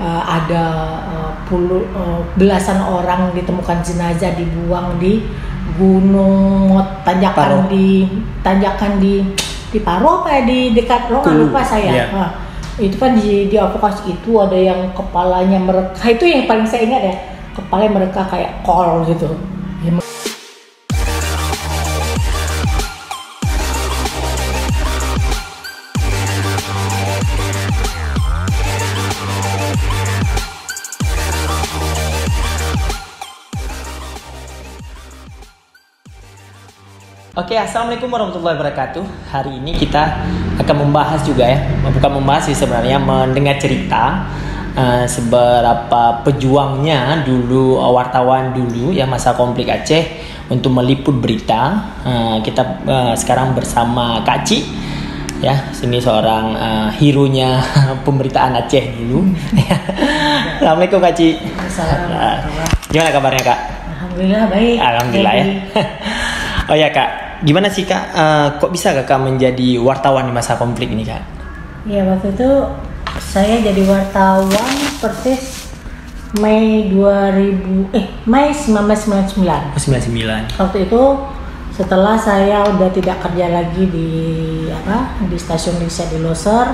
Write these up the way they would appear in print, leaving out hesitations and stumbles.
ada belasan orang ditemukan jenazah dibuang di gunung tanjakan di Paro apa ya, di dekat lupa saya. Yeah. Nah, itu kan di evakuasi itu ada yang kepalanya mereka, itu yang paling saya ingat ya, kepalanya mereka kayak kol gitu. Oke, assalamualaikum warahmatullahi wabarakatuh. Hari ini kita akan membahas juga ya, bukan membahas sih sebenarnya, mendengar cerita seberapa pejuangnya dulu wartawan dulu ya masa konflik Aceh untuk meliput berita. Kita sekarang bersama Kak Ci ya, sini seorang hero-nya pemberitaan Aceh dulu. Assalamualaikum Kak Ci. Gimana kabarnya Kak? Alhamdulillah baik. Alhamdulillah ya. Oh ya Kak, gimana sih Kak, kok bisa Kakak menjadi wartawan di masa konflik ini Kak? Ya waktu itu saya jadi wartawan persis Mei 1999. 99. Waktu itu setelah saya udah tidak kerja lagi di stasiun riset di Loser,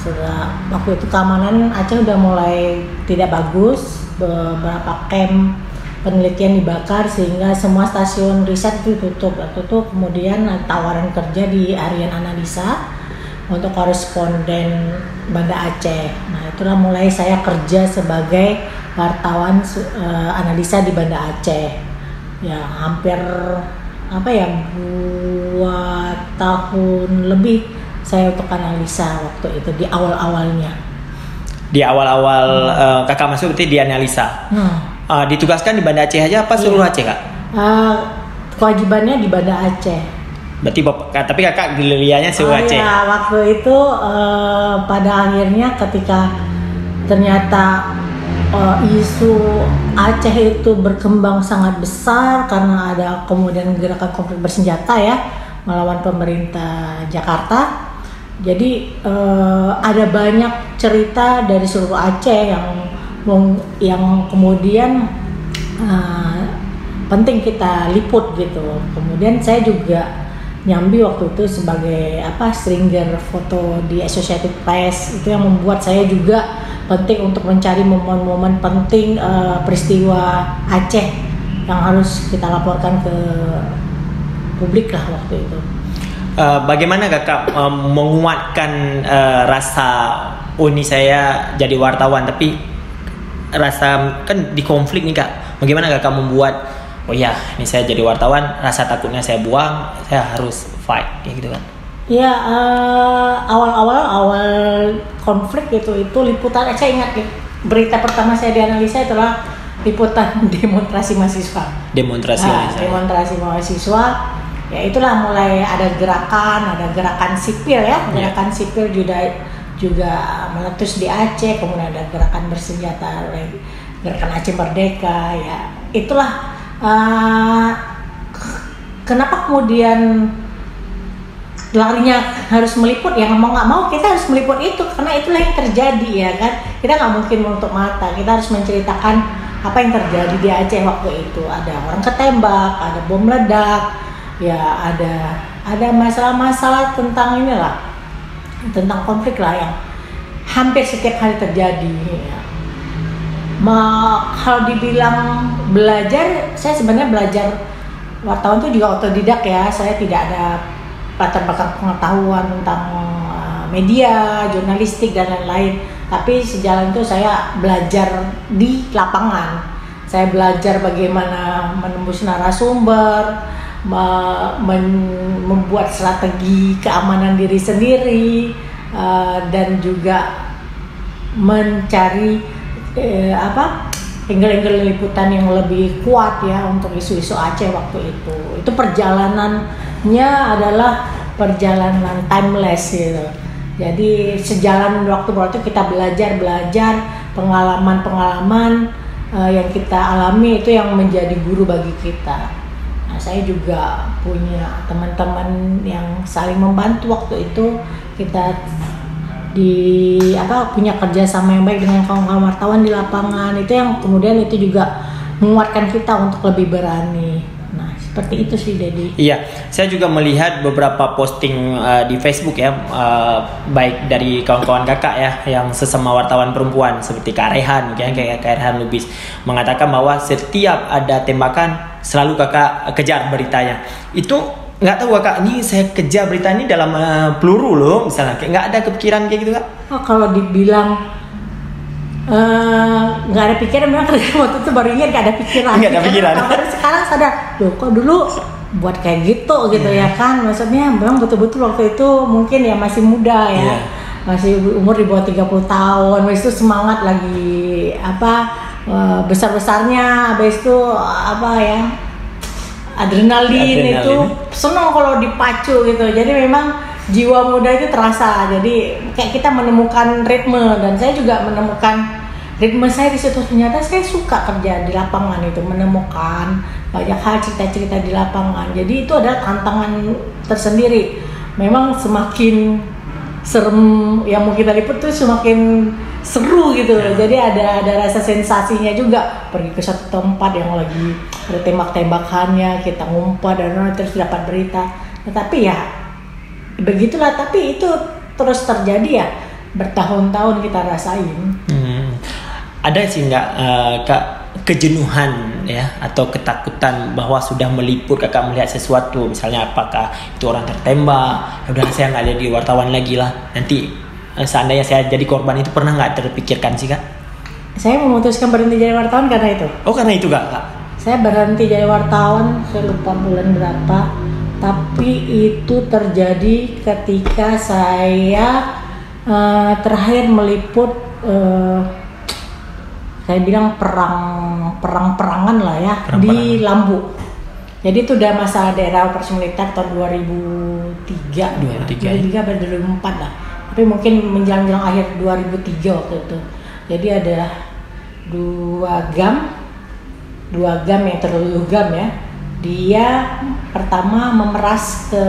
setelah waktu itu keamanan Aceh udah mulai tidak bagus, beberapa camp penelitian dibakar sehingga semua stasiun riset itu tutup. Kemudian tawaran kerja di Harian Analisa untuk koresponden Banda Aceh. Nah itulah mulai saya kerja sebagai wartawan analisa di Banda Aceh. Ya hampir 2 tahun lebih saya untuk analisa waktu itu di awal-awalnya. Di awal-awal Kakak masuk berarti di analisa. Ditugaskan di Banda Aceh aja apa seluruh Aceh Kak? Kewajibannya di Banda Aceh. Berarti tapi Kakak gilirannya seluruh Aceh. Ya, waktu itu pada akhirnya ketika ternyata isu Aceh itu berkembang sangat besar karena ada kemudian gerakan konflik bersenjata ya melawan pemerintah Jakarta. Jadi ada banyak cerita dari seluruh Aceh yang kemudian penting kita liput gitu. Kemudian saya juga nyambi waktu itu sebagai stringer foto di Associated Press, itu yang membuat saya juga penting untuk mencari momen-momen penting peristiwa Aceh yang harus kita laporkan ke publik lah waktu itu. Bagaimana Kakak menguatkan rasa ini saya jadi wartawan, tapi rasa kan di konflik nih Kak, bagaimana Kakak membuat ini saya jadi wartawan, rasa takutnya saya buang, saya harus fight kayak gitu kan? Ya awal konflik itu liputan, saya ingat berita pertama saya dianalisa itulah liputan demonstrasi mahasiswa. Demonstrasi mahasiswa. Ya itulah mulai ada gerakan sipil ya, gerakan sipil juga meletus di Aceh, kemudian ada gerakan bersenjata, gerakan Aceh Merdeka ya. Itulah kenapa kemudian larinya harus meliput, ya mau nggak mau kita harus meliput itu karena itulah yang terjadi ya kan. Kita nggak mungkin menutup mata, kita harus menceritakan apa yang terjadi di Aceh waktu itu. Ada orang ketembak, ada bom meledak, ya ada masalah-masalah tentang tentang konflik lah yang hampir setiap hari terjadi ya. Kalau dibilang belajar, saya sebenarnya belajar wartawan itu juga otodidak ya. Saya tidak ada latar belakang pengetahuan tentang media, jurnalistik dan lain-lain. Tapi sejalan itu saya belajar di lapangan. Saya belajar bagaimana menembus narasumber, membuat strategi keamanan diri sendiri, dan juga mencari angle-angle liputan yang lebih kuat ya untuk isu-isu Aceh waktu itu. Itu perjalanannya adalah perjalanan timeless gitu. Jadi sejalan waktu kita belajar pengalaman yang kita alami itu yang menjadi guru bagi kita. Nah, saya juga punya teman-teman yang saling membantu waktu itu. Kita punya kerjasama yang baik dengan kawan-kawan wartawan di lapangan, itu yang kemudian itu juga menguatkan kita untuk lebih berani. Nah seperti itu sih Dedi. Iya, saya juga melihat beberapa posting di Facebook ya, baik dari kawan-kawan kakak ya, yang sesama wartawan perempuan seperti Kak Rehan, kayak Kak Rehan Lubis, mengatakan bahwa setiap ada tembakan selalu kakak kejar beritanya. Itu nggak tahu kakak, ini saya kejar berita ini dalam peluru loh, misalnya, kayak nggak ada kepikiran kayak gitu kak? Oh, kalau dibilang nggak ada pikiran, memang waktu itu baru ingat nggak ada pikiran. Nggak ada pikiran. Baru sekarang sadar, loh kok dulu buat kayak gitu ya kan? Maksudnya memang betul-betul waktu itu mungkin ya masih muda ya, masih umur di bawah 30 tahun, habis itu semangat lagi besar-besarnya, habis itu adrenalin itu senang kalau dipacu gitu. Jadi memang jiwa muda itu terasa. Jadi kayak kita menemukan ritme, dan saya juga menemukan ritme saya di situ. Ternyata saya suka kerja di lapangan itu, menemukan banyak hal, cerita-cerita di lapangan. Jadi itu adalah tantangan tersendiri. Memang semakin serem yang mau kita liput tuh semakin seru gitu loh. Jadi ada rasa sensasinya juga, pergi ke satu tempat yang lagi ada tembak-tembakannya, kita ngumpet dan terus dapat berita. Tetapi ya begitulah, tapi itu terus terjadi ya, bertahun-tahun kita rasain. Ada sih nggak kak kejenuhan ya, atau ketakutan bahwa sudah meliput kakak melihat sesuatu, misalnya apakah itu orang tertembak, ya udah saya nggak jadi wartawan lagi lah, nanti seandainya saya jadi korban, itu pernah nggak terpikirkan sih kak? Saya memutuskan berhenti jadi wartawan karena itu. Oh karena itu kak? Saya berhenti jadi wartawan, saya lupa bulan berapa, tapi itu terjadi ketika saya terakhir meliput, saya bilang perang-perangan lah ya, di Lambu. Jadi itu udah masa daerah operasi militer tahun 2003 atau 2004 lah. Tapi mungkin menjelang akhir 2003 waktu itu. Jadi ada dua gam yang terlugam ya. Dia pertama memeras ke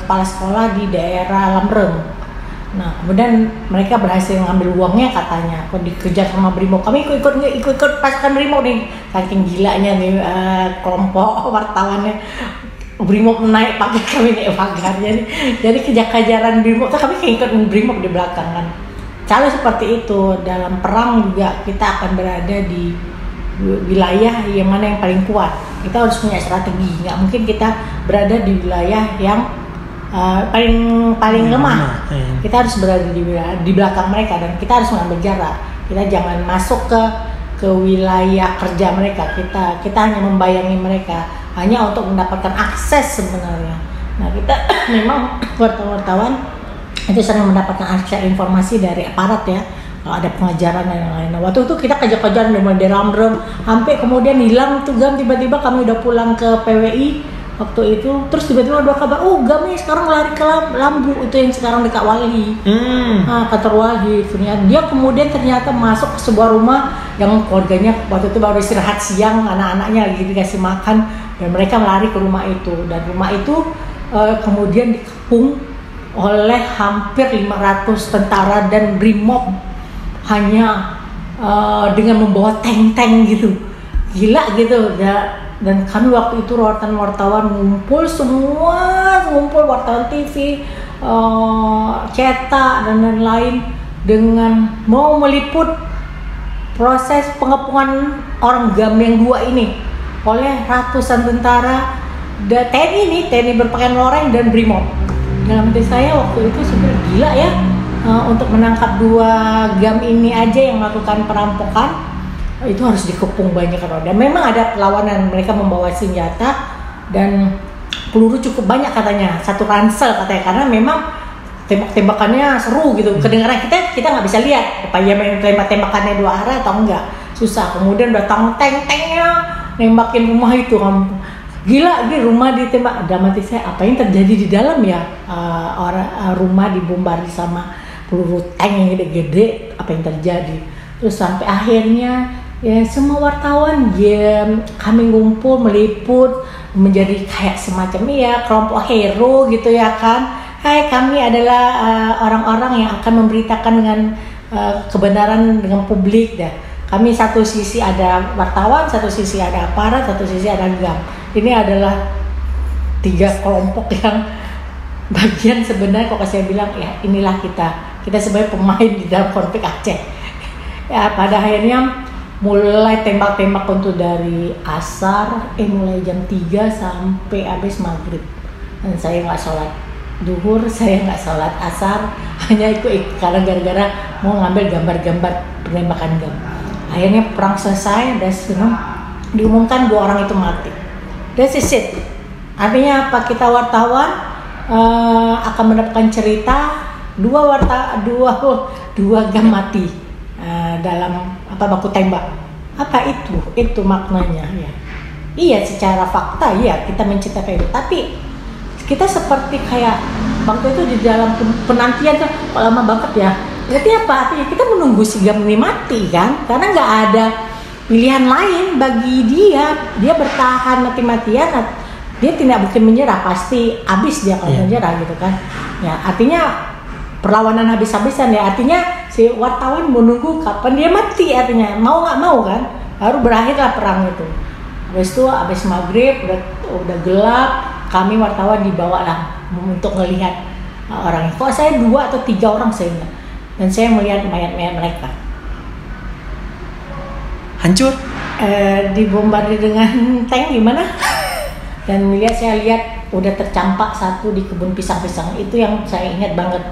kepala sekolah di daerah Lamreng. Nah, kemudian mereka berhasil mengambil uangnya katanya. Kok dikejar sama Brimob. Kami ikut pasukan Brimob nih. Saking gilanya nih kelompok wartawannya. Brimob naik pakai, kami naik pagar. Jadi kejar-kejaran Brimob. Kami ikut Brimob di belakang kan. Kalau seperti itu, dalam perang juga kita akan berada di wilayah yang mana yang paling kuat. Kita harus punya strategi. Nggak mungkin kita berada di wilayah yang paling lemah. Kita harus berada di belakang mereka, dan kita harus mengambil jarak. Kita jangan masuk ke wilayah kerja mereka. Kita hanya membayangi mereka, hanya untuk mendapatkan akses sebenarnya. Nah, kita memang wartawan itu sering mendapatkan akses informasi dari aparat ya. Kalau ada pengajaran dan lain-lain. Nah, waktu itu kita kejar-kejaran dari Lamreng sampai kemudian hilang tuh gam, tiba-tiba kami udah pulang ke PWI waktu itu, terus tiba-tiba ada kabar, oh gam nih sekarang lari ke Lambu, itu yang sekarang dekat Wali. Kantor Wali. Dia kemudian ternyata masuk ke sebuah rumah yang keluarganya waktu itu baru istirahat siang, anak-anaknya lagi dikasih makan, dan mereka melari ke rumah itu, dan rumah itu kemudian dikepung oleh hampir 500 tentara dan Brimob, hanya dengan membawa tank-tank gitu, gila gitu. Dan kami waktu itu wartawan ngumpul wartawan TV, cetak dan lain-lain, dengan mau meliput proses pengepungan orang GAM yang 2 ini oleh ratusan tentara dan TNI berpakaian loreng dan Brimob. Dalam hati saya waktu itu sebenarnya gila ya, untuk menangkap 2 GAM ini aja yang melakukan perampokan itu harus dikepung banyak orang. Dan memang ada perlawanan, mereka membawa senjata dan peluru cukup banyak katanya, 1 ransel katanya, karena memang tembak-tembakannya seru gitu. Kedengaran kita nggak bisa lihat apa ya, tembakannya 2 arah atau enggak, susah. Kemudian datang tank-tanknya nembakin rumah itu, gila di rumah ditembak. Dalam hati saya, apa yang terjadi di dalam ya, rumah dibombardir sama peluru tank yang gede-gede, apa yang terjadi. Terus sampai akhirnya ya semua wartawan ya kami ngumpul meliput, menjadi kayak semacam ya kelompok hero gitu ya kan. Hai, kami adalah orang-orang yang akan memberitakan dengan kebenaran dengan publik dah. Kami satu sisi ada wartawan, satu sisi ada aparat, satu sisi ada GAM. Ini adalah 3 kelompok yang bagian sebenarnya kok saya bilang ya inilah kita sebagai pemain di dalam konflik Aceh. Ya pada akhirnya mulai tembak-tembak untuk dari asar, mulai jam 3 sampai habis maghrib. Dan saya nggak sholat duhur, saya nggak sholat asar, hanya ikut karena gara-gara mau ngambil gambar-gambar penembakan GAM. Akhirnya perang selesai dan diumumkan 2 orang itu mati. That's it. Artinya apa? Kita wartawan akan mendapatkan cerita 2 GAM mati dalam baku tembak. Apa itu maknanya ya? Iya, secara fakta ya kita menceritakan itu, tapi kita seperti kayak waktu itu di dalam penantian kan lama banget ya. Berarti apa? Artinya kita menunggu si GAM ini mati kan? Karena nggak ada pilihan lain bagi dia. Dia bertahan mati-matian. Dia tidak mungkin menyerah, pasti habis dia kalau menyerah gitu kan. Ya artinya perlawanan habis-habisan ya. Artinya si wartawan menunggu kapan dia mati, artinya mau nggak mau kan. Baru berakhirlah perang itu. Habis itu habis maghrib udah gelap. Kami wartawan dibawalah untuk melihat orangnya. Kok saya 2 atau 3 orang saya ingat. Dan saya melihat mayat-mayat mereka. Hancur? Dibombardir dengan tank gimana? Dan saya lihat udah tercampak satu di kebun pisang-pisang. Itu yang saya ingat banget.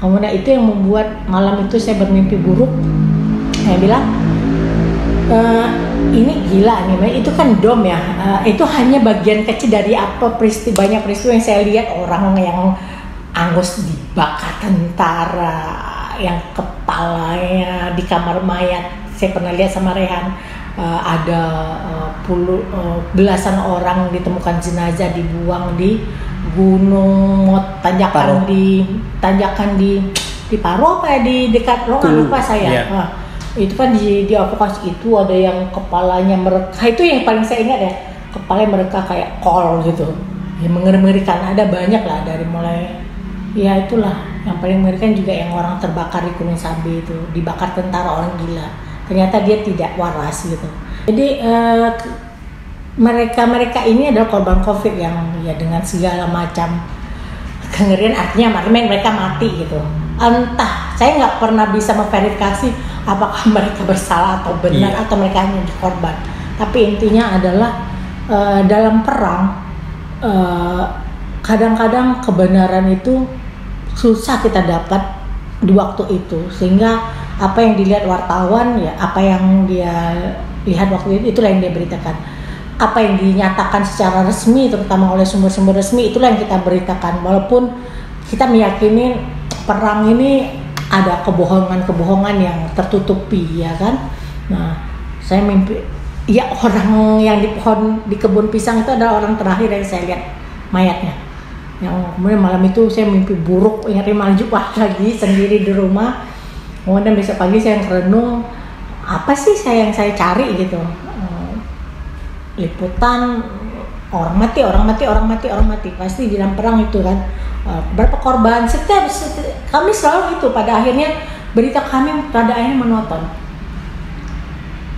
Kemudian itu yang membuat malam itu saya bermimpi buruk. Saya bilang, ini gila nih, itu kan dom ya. Itu hanya bagian kecil dari banyak peristiwa yang saya lihat, orang yang angus dibakar tentara, yang kepalanya di kamar mayat. Saya pernah lihat sama Rehan, ada belasan orang ditemukan jenazah dibuang di gunung tanjakan di Paro apa ya, di dekat Rongan lupa saya. Itu kan di avokasi itu ada yang kepalanya mereka, itu yang paling saya ingat ya, kepalanya mereka kayak kol gitu ya, mengerikan. Ada banyak lah, dari mulai ya itulah yang paling mengerikan juga yang orang terbakar di Gunung Sabi itu, dibakar tentara orang gila, ternyata dia tidak waras gitu. Jadi mereka ini adalah korban COVID yang ya dengan segala macam kengerian, artinya mereka mati gitu. Entah, saya nggak pernah bisa memverifikasi apakah mereka bersalah atau benar atau mereka hanya korban. Tapi intinya adalah dalam perang kadang-kadang kebenaran itu susah kita dapat di waktu itu, sehingga apa yang dilihat wartawan ya apa yang dia lihat waktu itu, itulah yang dia beritakan. Apa yang dinyatakan secara resmi terutama oleh sumber-sumber resmi, itulah yang kita beritakan, walaupun kita meyakini perang ini ada kebohongan-kebohongan yang tertutupi ya kan. Nah, saya mimpi ya orang yang di kebun pisang itu adalah orang terakhir yang saya lihat mayatnya. Yang kemudian malam itu saya mimpi buruk, ingat maju lagi sendiri di rumah. Kemudian besok pagi saya renung, apa sih yang saya cari gitu. Liputan orang mati pasti di dalam perang itu kan. Berapa korban, setiap kami selalu itu, pada akhirnya berita kami pada akhirnya menonton.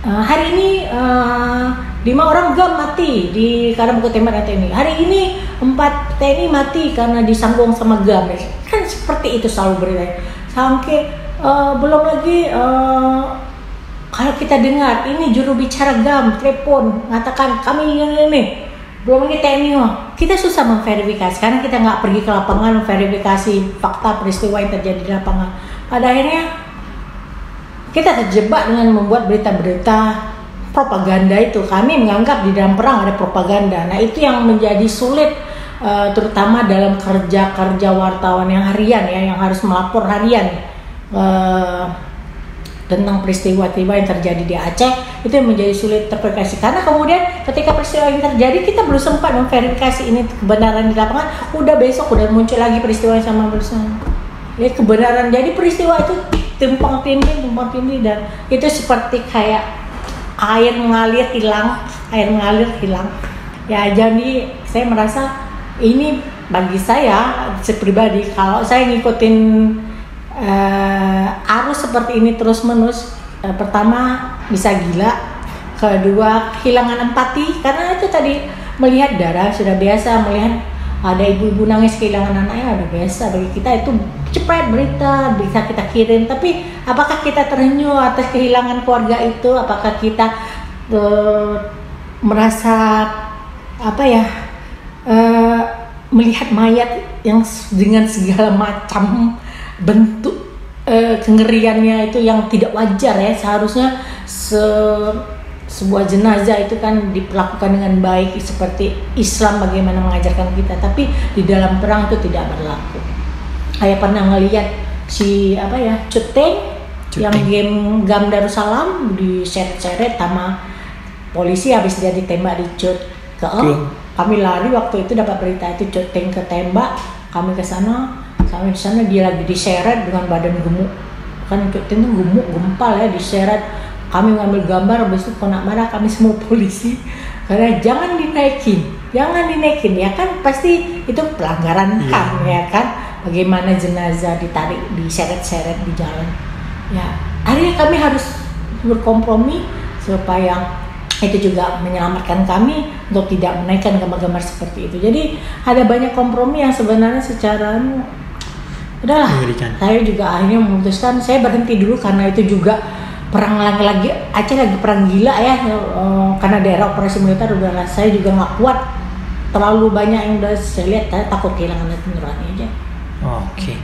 Hari ini 5 orang GAM mati karena buku tembak ini. Hari ini 4 TNI mati karena disambung sama GAM. Kan seperti itu selalu berita. Sampai belum lagi kalau kita dengar ini juru bicara GAM telepon mengatakan kami ini. Belum lagi TNI, kita susah memverifikasi karena kita nggak pergi ke lapangan memverifikasi fakta peristiwa yang terjadi di lapangan. Pada akhirnya kita terjebak dengan membuat berita-berita propaganda itu. Kami menganggap di dalam perang ada propaganda. Nah itu yang menjadi sulit, terutama dalam kerja wartawan yang harian ya, yang harus melapor harian tentang peristiwa-peristiwa yang terjadi di Aceh. Itu yang menjadi sulit terverifikasi karena kemudian ketika peristiwa yang terjadi kita belum sempat memverifikasi ini kebenaran di lapangan, udah besok udah muncul lagi peristiwa yang sama bersama. Ya kebenaran, jadi peristiwa itu tumpang tindih dan itu seperti kayak air mengalir hilang. Ya jadi saya merasa ini bagi saya pribadi, kalau saya ngikutin arus seperti ini terus-menerus, pertama bisa gila, kedua kehilangan empati, karena itu tadi melihat darah sudah biasa, melihat ada ibu-ibu nangis kehilangan anaknya udah biasa bagi kita, itu cepat berita bisa kita kirim. Tapi apakah kita terenyuh atas kehilangan keluarga itu? Apakah kita merasa melihat mayat yang dengan segala macam bentuk kengeriannya itu yang tidak wajar ya? Seharusnya sebuah jenazah itu kan diperlakukan dengan baik seperti Islam bagaimana mengajarkan kita, tapi di dalam perang itu tidak berlaku. Saya pernah ngelihat Cut Teng yang Gam Darussalam diseret-seret sama polisi habis dia ditembak di Cut kami lari waktu itu dapat berita itu Cut Teng ketembak, kami ke sana, sampai di sana dia lagi diseret dengan badan gemuk, kan Cut Teng itu gemuk gempal ya, diseret. Kami ngambil gambar, habis itu kena marah kami semua polisi karena jangan dinaikin ya kan, pasti itu pelanggaran HAM ya kan, bagaimana jenazah ditarik diseret-seret di jalan ya. Akhirnya kami harus berkompromi supaya itu juga menyelamatkan kami untuk tidak menaikkan gambar-gambar seperti itu. Jadi ada banyak kompromi yang sebenarnya secara udahlah, saya juga akhirnya memutuskan saya berhenti dulu karena itu juga perang lagi Aceh lagi perang gila ya, karena daerah operasi militer udahlah saya juga nggak kuat, terlalu banyak yang udah saya lihat, saya takut kehilangan hati nurani aja. Oke.